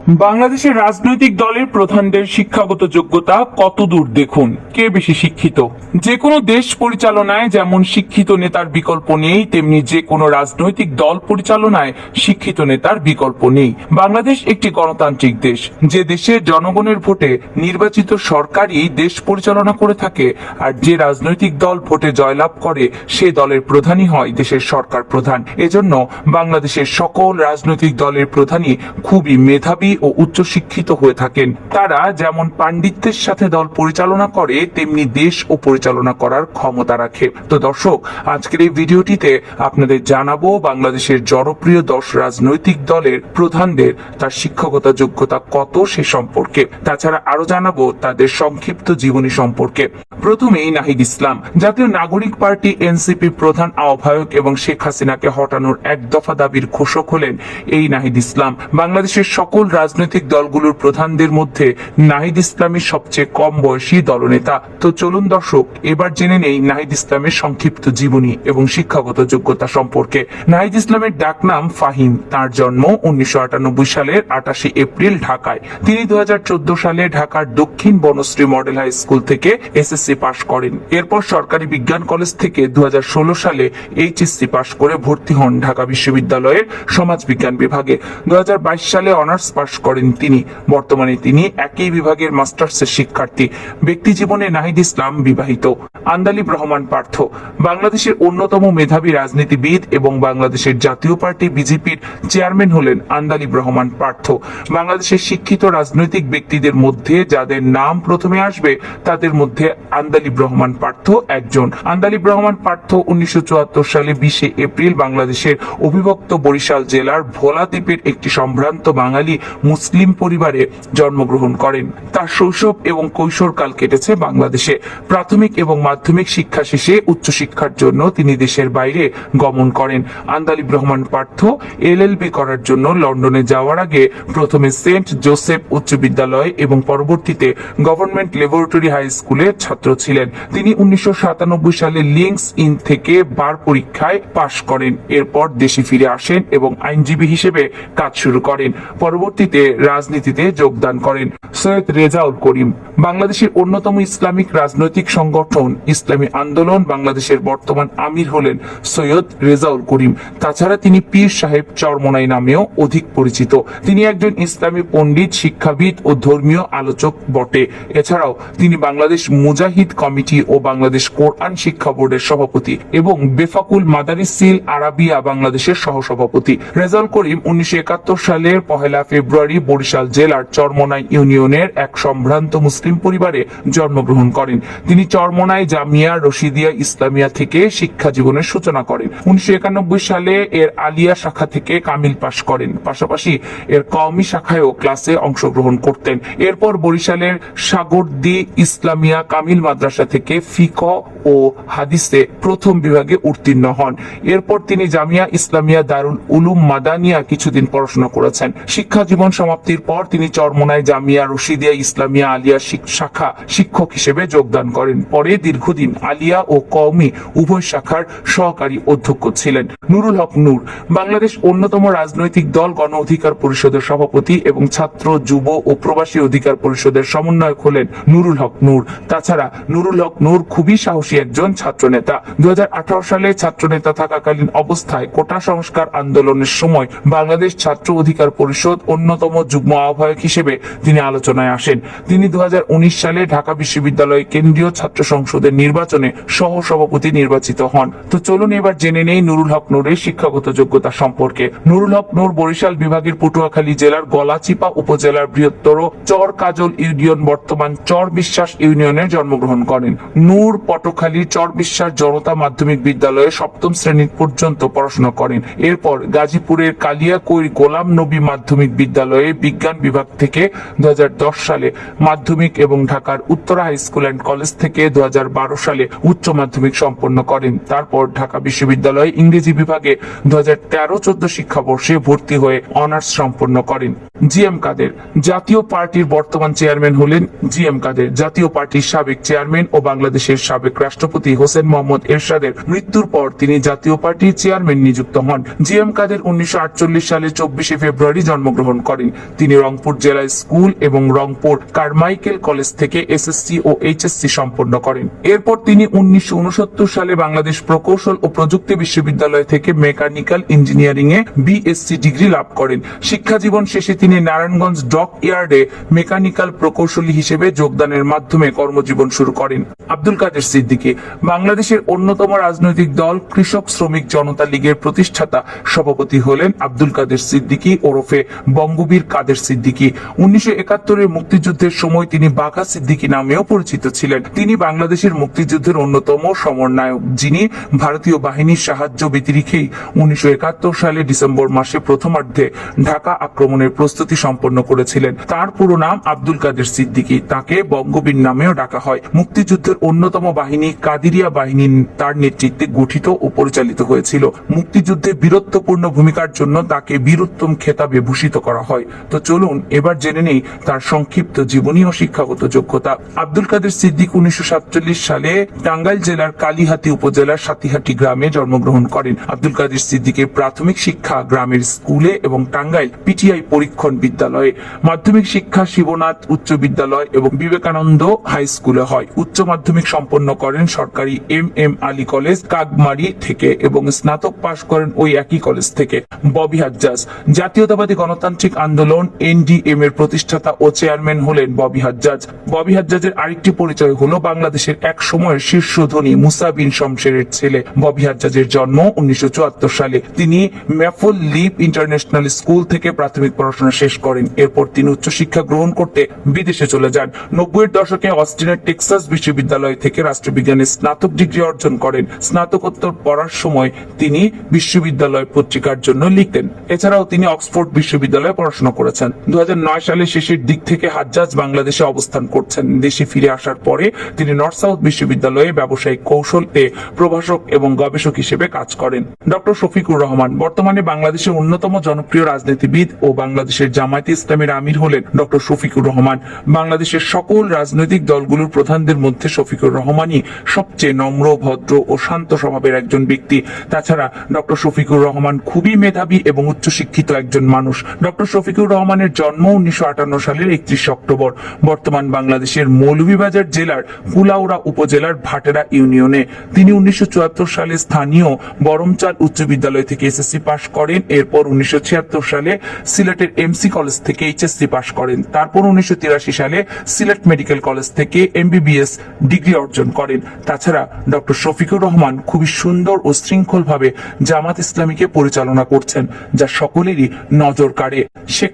বাংলাদেশের রাজনৈতিক দলের প্রধানদের শিক্ষাগত যোগ্যতা কতদূর দেখুন, কে বেশি শিক্ষিত। যে কোনো দেশ পরিচালনায় যেমন শিক্ষিত নেতার বিকল্প নেই, তেমনি যে কোনো রাজনৈতিক দল পরিচালনায় শিক্ষিত নেতার বিকল্প নেই। বাংলাদেশ একটি গণতান্ত্রিক দেশ, যে দেশে জনগণের ভোটে নির্বাচিত সরকারই দেশ পরিচালনা করে থাকে, আর যে রাজনৈতিক দল ভোটে জয়লাভ করে সে দলের প্রধানই হয় দেশের সরকার প্রধান। এজন্য বাংলাদেশের সকল রাজনৈতিক দলের প্রধানই খুবই মেধাবী ও উচ্চশিক্ষিত হয়ে থাকেন। তারা যেমন পাণ্ডিত্যের সাথে দল পরিচালনা করে, তেমনি দেশ ও পরিচালনা করার ক্ষমতা রাখে। তো দর্শক, আজকের এই ভিডিওটিতে আপনাদের জানাবো বাংলাদেশের জনপ্রিয় 10 রাজনৈতিক দলের প্রধানদের তার শিক্ষাগত যোগ্যতা কত সে সম্পর্কে। তাছাড়া আরো জানাবো তাদের সংক্ষিপ্ত জীবনী সম্পর্কে। প্রথমেই নাহিদ ইসলাম। জাতীয় নাগরিক পার্টি এনসিপি প্রধান আহ্বায়ক এবং শেখ হাসিনাকে হটানোর এক দফা দাবির ঘোষক হলেন এই নাহিদ ইসলাম। বাংলাদেশের সকল রাজনৈতিক দলগুলোর প্রধানদের মধ্যে নাহিদ ইসলামই সবচেয়ে কম বয়সী দলনেতা। তো চলুন দর্শক, এবার জেনে নেই নাহিদ ইসলামের সংক্ষিপ্ত জীবনী এবং শিক্ষাগত যোগ্যতা সম্পর্কে। নাহিদ ইসলামের ডাকনাম ফাহিম। তার জন্ম 1998 সালের 28 এপ্রিল ঢাকায়। তিনি 2014 সালে ঢাকার দক্ষিণ বনশ্রী মডেল হাই স্কুল থেকে এসএসসি পাশ করেন। এরপর সরকারি বিজ্ঞান কলেজ থেকে 2016 সালে এইচএসসি পাশ করে ভর্তি হন ঢাকা বিশ্ববিদ্যালয়ের সমাজবিজ্ঞান বিভাগে। 2022 সালে অনার্স পাশ করেন তিনি। বর্তমানে তিনি একই বিভাগের মাস্টার্সের শিক্ষার্থী। ব্যক্তি জীবনে নাহিদ ইসলাম বিবাহিত। আন্দালিব রহমান পার্থ বাংলাদেশের অন্যতম মেধাবী রাজনীতিবিদ এবং বাংলাদেশের জাতীয় পার্টি বিজেপির চেয়ারম্যান হলেন আন্দালিব রহমান পার্থ। বাংলাদেশের শিক্ষিত রাজনৈতিক ব্যক্তিদের মধ্যে যাদের নাম প্রথমে আসবে তাদের মধ্যে আন্দালিব রহমান পার্থ একজন। আন্দালিব রহমান পার্থ 1974 সালে 20 এপ্রিল বাংলাদেশের অবিভক্ত বরিশাল জেলার ভোলা দ্বীপের একটি সম্ভ্রান্ত বাঙালি মুসলিম পরিবারে জন্মগ্রহণ করেন। তার শৈশব এবং কৈশোরকাল কেটেছে বাংলাদেশে। প্রাথমিক এবং মাধ্যমিক শিক্ষা শেষে উচ্চশিক্ষার জন্য তিনি দেশের বাইরে গমন করেন। আন্দালিব রহমান পার্থ এলএলবি করার জন্য লন্ডনে যাওয়ার আগে প্রথমে সেন্ট জোসেফ উচ্চ বিদ্যালয় এবং পরবর্তীতে গভর্নমেন্ট ল্যাবরেটরি হাই স্কুলের ছাত্র ছিলেন। তিনি 1997 সালে লিঙ্কস ইন থেকে বার পরীক্ষায় পাশ করেন। এরপর দেশে ফিরে আসেন এবং আইনজীবী হিসেবে কাজ শুরু করেন। পরবর্তীতে রাজনীতিতে যোগদান করেন। সৈয়দ রেজাউল করিম বাংলাদেশের অন্যতম ইসলামিক রাজনৈতিক সংগঠন ইসলামী আন্দোলন বাংলাদেশের বর্তমান আমির হলেন সৈয়দ রেজাউল করিম। তাছাড়া তিনি পীর সাহেব চরমোনাই নামেও অধিক পরিচিত। তিনি একজন ইসলামী পণ্ডিত, শিক্ষাবিদ ও ধর্মীয় আলোচক বটে। এছাড়াও তিনি বাংলাদেশ মুজাহিদ কমিটি ও বাংলাদেশ কোরআন শিক্ষা বোর্ডের সভাপতি এবং বেফাকুল মাদারিসিল আরাবিয়া বাংলাদেশের সহসভাপতি। রেজাউল করিম 1971 সালের 1 ফেব্রুয়ারি বরিশাল জেলার চরমোনাই ইউনিয়নের এক সম্ভ্রান্ত মুসলিম পরিবারে জন্মগ্রহণ করেন। তিনি চরমোনাই জামিয়া রশিদিয়া ইসলামিয়া থেকে শিক্ষা জীবনের সূচনা করেন। 1991 সালে এর আলিয়া শাখা থেকে কামিল পাশ করেন। পাশাপাশি এর কওমি শাখায়ও ক্লাসে অংশগ্রহণ করতেন। এরপর বরিশালের সাগরদি ইসলামিয়া কামিল মাদ্রাসা থেকে ফিকহ ও হাদিসে প্রথম বিভাগে উত্তীর্ণ হন। এরপর তিনি জামিয়া ইসলামিয়া দারুল উলুম মাদানিয়া কিছুদিন পড়াশোনা করেছেন। শিক্ষা জীবন সমাপ্তির পর তিনি চরমোনাই জামিয়া রশিদিয়া ইসলামিয়া আলিয়া শাখা শিক্ষক হিসেবে যোগদান করেন। পরে দীর্ঘদিন আলিয়া ও কওমি উভয় শাখার সহকারী অধ্যক্ষ ছিলেন। নুরুল হক নূর বাংলাদেশ অন্যতম রাজনৈতিক দল গণ অধিকার পরিষদের সভাপতি এবং ছাত্র, যুব ও প্রবাসী অধিকার পরিষদের সমন্বয়ক হলেন নুরুল হক নূর। তাছাড়া নুরুল হক নূর খুবই সাহসী একজন ছাত্র নেতা। 2018 সালে ছাত্র নেতা থাকাকালীন অবস্থায় কোটা সংস্কার আন্দোলনের সময় বাংলাদেশ ছাত্র অধিকার পরিষদ অন্যতম যুগ্ম আহ্বায়ক হিসেবে তিনি আলোচনায় আসেন। তিনি 2019 সালে ঢাকা বিশ্ববিদ্যালয় কেন্দ্রীয় ছাত্র সংসদের নির্বাচনে সহ সভাপতি নির্বাচিত হন। তো চলুন এবার জেনে নেই নুরুল হক নূরের শিক্ষাগত যোগ্যতা সম্পর্কে। নুরুল হক নূর বরিশাল বিভাগের পটুয়াখালী জেলার গলাচিপা উপজেলার বৃহত্তর চর কাজল ইউনিয়ন বর্তমান চর বিশ্বাস ইউনিয়নে জন্মগ্রহণ করেন। নূর পটুয়াখালীর চর বিশ্বাস জনতা মাধ্যমিক বিদ্যালয়ে 7ম শ্রেণী পর্যন্ত পড়াশোনা করেন। এরপর গাজীপুরের কালিয়াকৈর গোলাম নবী মাধ্যমিক বিদ্যালয়ে বিজ্ঞান বিভাগ থেকে 2010 সালে মাধ্যমিক এবং ঢাকার Uttara high school and college থেকে 2012 সালে উচ্চ মাধ্যমিক সম্পন্ন করেন। তারপর ঢাকা বিশ্ববিদ্যালয়ে ইংরেজি বিভাগে 2013-14 শিক্ষাবর্ষে ভর্তি হয়ে অনার্স সম্পন্ন করেন। জি এম কাদের। জাতীয় পার্টির বর্তমান চেয়ারম্যান হলেন জি এম কাদের। জাতীয় পার্টির সাবেক চেয়ারম্যান ও বাংলাদেশের সাবেক রাষ্ট্রপতি হোসেন মোহাম্মদ এরশাদের মৃত্যুর পর তিনি জাতীয় পার্টির চেয়ারম্যান নিযুক্ত হন। জি এম কাদের 1948 সালে 24 ফেব্রুয়ারি জন্মগ্রহণ করেন। তিনি রংপুর জেলা স্কুল এবং রংপুর কারমাইকেল কলেজ থেকে এসএসসি ও এইচএসসি সম্পন্ন করেন। এরপর তিনি 1969 সালে বাংলাদেশ প্রকৌশল ও প্রযুক্তি বিশ্ববিদ্যালয় থেকে মেকানিক্যাল ইঞ্জিনিয়ারিং এ বিএসসি ডিগ্রি লাভ করেন। শিক্ষা জীবন শেষে তিনি নারায়ণগঞ্জ ডক ইয়ার্ডে মেকানিক্যাল প্রকৌশলী হিসেবে যোগদানের মাধ্যমে কর্মজীবন শুরু করেন। আব্দুল কাদের সিদ্দিকী বাংলাদেশের অন্যতম রাজনৈতিক দল কৃষক শ্রমিক জনতা লীগের প্রতিষ্ঠাতা সভাপতি হলেন আব্দুল কাদের সিদ্দিকী ওরফে বঙ্গবীর কাদের সিদ্দিকী। 1971 মুক্তিযুদ্ধের সময় তিনি বাঘা সিদ্দিকী নামেও পরিচিত ছিলেন। তিনি বাংলাদেশের মুক্তিযুদ্ধের অন্যতম সমন্বয়ক, যিনি ভারতীয় বাহিনীর সাহায্য ব্যতিরেকেই 1971 সালে ডিসেম্বর মাসে প্রথমার্ধে ঢাকা আক্রমণের প্রস্তুতি সম্পন্ন করেছিলেন। তার পুরো নাম আব্দুল কাদের সিদ্দিকী, তাকে বঙ্গবীর নামেও ডাকা হয়। মুক্তিযুদ্ধের অন্যতম বাহিনী কাদিরিয়া বাহিনী তার নেতৃত্বে গঠিত ও পরিচালিত হয়েছিল। মুক্তিযুদ্ধে বীরত্বপূর্ণ ভূমিকার জন্য তাকে বীরোত্তম খেতাবে ভূষিত করা হয়। তো চলুন এবার জেনে নেই তার সংক্ষিপ্ত জীবনী ও শিক্ষাগত যোগ্যতা। আব্দুল কাদের সিদ্দিক 1947 সালে টাঙ্গাইল জেলার কালিহাতী উপজেলার সাতিহাটি গ্রামে জন্মগ্রহণ করেন। আব্দুল কাদের সিদ্দিকের প্রাথমিক শিক্ষা গ্রামের স্কুলে এবং টাঙ্গাইল পিটিআই পরীক্ষণ বিদ্যালয়ে, মাধ্যমিক শিক্ষা শিবনাথ উচ্চ বিদ্যালয় এবং বিবেকানন্দ হাই স্কুলে হয়। উচ্চ মাধ্যমিক সম্পন্ন করেন সরকারি এম আলী কলেজ কাগমারি থেকে এবং স্নাতক পাশ করেন ওই একই কলেজ থেকে। ববি হাজ্জাজ জাতীয়তাবাদী গণতান্ত্রিক আন্দোলন এনডিএম এর প্রতিষ্ঠাতা ও চেয়ারম্যান হলেন ববি হাজ্জাজ। ববি হাজ্জাজের আরেকটি পরিচয় হলো বাংলাদেশের এক সময়ের শীর্ষ ধনী মুসা বিন শমশেরের ছেলে। ববি হাজ্জাজের জন্ম 1974 সালে। তিনি ম্যাফল লিপ ইন্টারন্যাশনাল স্কুল থেকে প্রাথমিক পড়াশোনা শেষ করেন। এরপর তিনি উচ্চশিক্ষা গ্রহণ করতে বিদেশে চলে যান। 90-এর দশকে অস্টিনের টেক্সাস বিশ্ববিদ্যালয় থেকে রাষ্ট্রবিজ্ঞানে স্নাতক ডিগ্রি অর্জন করেন। স্নাতকোত্তর পড়ার সময় তিনি বিশ্ববিদ্যালয় পত্রিকার জন্য লিখতেন। এছাড়াও তিনি অক্সফোর্ড বিশ্ববিদ্যালয়ে পড়াশোনা করেছেন। 2009 সালের শেষের দিক থেকে হাজ্জাজ বাংলাদেশে অবস্থান করছেন। দেশে ফিরে আসার পরে তিনি নর্থ সাউথ বিশ্ববিদ্যালয়ে ব্যবসায়িক কৌশলে প্রভাষক এবং গবেষক হিসেবে কাজ করেন। ডক্টর শফিকুর রহমান বর্তমানে বাংলাদেশের অন্যতম জনপ্রিয় রাজনীতিবিদ ও বাংলাদেশের জামায়াতে ইসলামীর আমির হলেন ডক্টর শফিকুর রহমান। বাংলাদেশের সকল রাজনৈতিক দলগুলোর প্রধানদের মধ্যে শফিকুর রহমানই সবচেয়ে নম্র, ভদ্র ও শান্ত স্বভাবের একজন ব্যক্তি। তাছাড়া ডক্টর শফিকুর রহমান খুবই মেধাবী এবং উচ্চশিক্ষিত একজন মানুষ। ডক্টর শফিকুর রহমানের জন্ম 1958 সালের 31 অক্টোবর বর্তমান বাংলাদেশের মৌলভীবাজার জেলার কুলাউড়া উপজেলার ভাটেরা ইউনিয়নে। তিনি 1974 সালে স্থানীয় বরমচাল উচ্চ বিদ্যালয় থেকে এসএসসি পাশ করেন। এরপর 1976 সালে সিলেটের এমসি কলেজ থেকে এইচএসসি পাশ করেন। তারপর 1983 সালে সিলেট মেডিকেল কলেজ থেকে এমবিবিএস ডিগ্রি অর্জন করেন। তাছাড়া ডক্টর শফিকুর রহমান খুবই সুন্দর ও শৃঙ্খল ভাবে জামাত ইসলামীকে পরিচালনা করছেন, যা সকলেরই নজর কাড়ে। শেখ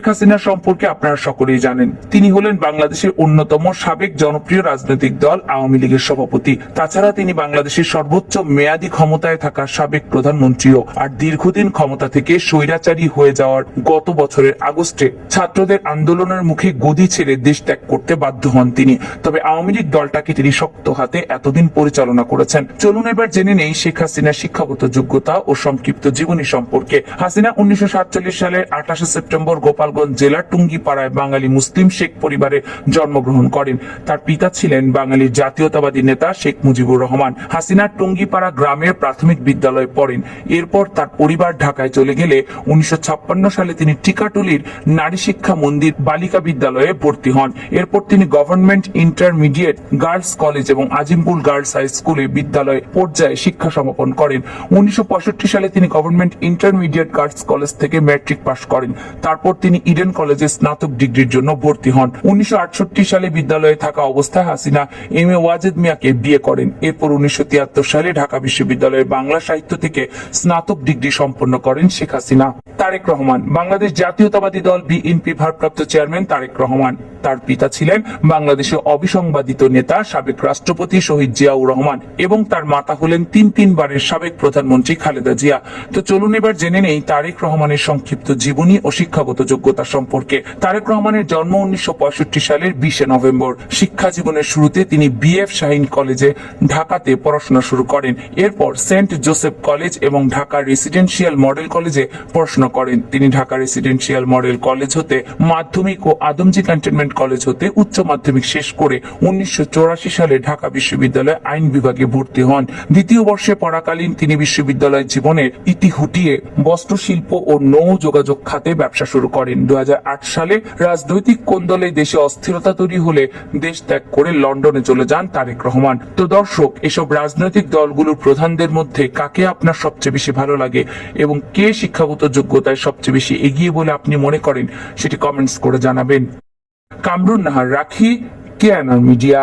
হাসিনা সম্পর্কে আপনারা সকলেই জানেন। তিনি হলেন বাংলাদেশের অন্যতম সাবেক জনপ্রিয় রাজনৈতিক দল আওয়ামী লীগের সভাপতি। তাছাড়া তিনি বাংলাদেশের সর্বোচ্চ মেয়াদী ক্ষমতায় থাকা সাবেক প্রধানমন্ত্রীও। আর দীর্ঘদিন ক্ষমতা থেকে স্বৈরাচারী হয়ে যাওয়ার গত বছরের আগস্টে ছাত্রদের আন্দোলনের মুখে গদি ছেড়ে দেশ ত্যাগ করতে বাধ্য হন তিনি। তবে আওয়ামী লীগ দলটাকে তিনি শক্ত হাতে এতদিন পরিচালনা করেছেন। চলুন এবার জেনে নেই শেখ হাসিনার শিক্ষাগত যোগ্যতা ও সংক্ষিপ্ত জীবনী সম্পর্কে। হাসিনা 1947 সালের 28 সেপ্টেম্বর গোপালগঞ্জ জেলার টুঙ্গিপাড়ায় বাঙালি মুসলিম শেখ পরিবারে জন্মগ্রহণ করেন। তার পিতা ছিলেন বাঙালির জাতীয়তাবাদী নেতা শেখ মুজিবুর রহমান। হাসিনা টুঙ্গিপাড়া গ্রামের প্রাথমিক বিদ্যালয়ে পড়েন। এরপর তার পরিবার ঢাকায় চলে গেলে 1956 সালে তিনি টিকাটুলির নারী শিক্ষা মন্দির বালিকা বিদ্যালয়ে ভর্তি হন। এরপর তিনি গভর্নমেন্ট ইন্টারমিডিয়েট গার্লস কলেজ এবং আজিমপুর গার্লস হাই স্কুলে বিদ্যালয় পর্যায়ে শিক্ষা সমাপন করেন। 1965 সালে তিনি গভর্নমেন্ট ইন্টারমিডিয়েট গার্লস কলেজ থেকে ম্যাট্রিক পাশ করেন। তারপর তিনি ইডেন কলেজে স্নাতক ডিগ্রির জন্য ভর্তি হন। 1968 সালে বিদ্যালয়ে থাকা অবস্থায় হাসিনা এম.এ. ওয়াজেদ মিয়াকে বিয়ে করেন। এরপর 1973 সালে ঢাকা বিশ্ববিদ্যালয়ের বাংলা সাহিত্য থেকে স্নাতক ডিগ্রি সম্পন্ন করেন শেখ হাসিনা। তারেক রহমান বাংলাদেশ জাতীয়তাবাদী দল বিএনপি ভারপ্রাপ্ত চেয়ারম্যান তারেক রহমান। তার পিতা ছিলেন বাংলাদেশের অবিসংবাদিত নেতা সাবেক রাষ্ট্রপতি শহীদ জিয়াউর রহমান এবং তার মাতা হলেন তিনবারের সাবেক প্রধানমন্ত্রী খালেদা জিয়া। তো চলুন এবার জেনে নেই তারেক রহমানের সংক্ষিপ্ত জীবনী ও শিক্ষাগত যোগ্যতা সম্পর্কে। তারেক রহমানের জন্ম 1965 সালের 20 নভেম্বর। শিক্ষা জীবনের শুরুতে তিনি BF শাহীন কলেজে ঢাকাতে পড়াশোনা শুরু করেন। এরপর সেন্ট জোসেফ কলেজ এবং ঢাকা রেসিডেন্সিয়াল মডেল কলেজে পড়াশোনা করেন। তিনি ঢাকা রেসিডেন্সিয়াল মডেল কলেজ হতে মাধ্যমিক ও আদমজী ক্যান্টনমেন্ট কলেজ হতে উচ্চ মাধ্যমিক শেষ করে 1984 সালে ঢাকা বিশ্ববিদ্যালয়ে আইন বিভাগে ভর্তি হন। দ্বিতীয় বর্ষে পড়াকালীন তিনি বিশ্ববিদ্যালয় জীবনের ইতি হুটিয়ে বস্ত্রশিল্প ও নৌ যোগাযোগ খাতে ব্যবসা শুরু করেন। 2008 সালে রাজনৈতিক কোন্দলে দেশে অস্থিরতা তৈরি হলে দেশ ত্যাগ করে লন্ডনে চলে যান তারেক রহমান। তো দর্শক, এসব রাজনৈতিক দলগুলোর প্রধানদের মধ্যে কাকে আপনার সবচেয়ে বেশি ভালো লাগে এবং কে শিক্ষাগত যোগ্যতায় সবচেয়ে বেশি এগিয়ে বলে আপনি মনে করেন সেটি কমেন্টস করে জানাবেন। কামরুন নাহার রাখি, কেএনআর মিডিয়া।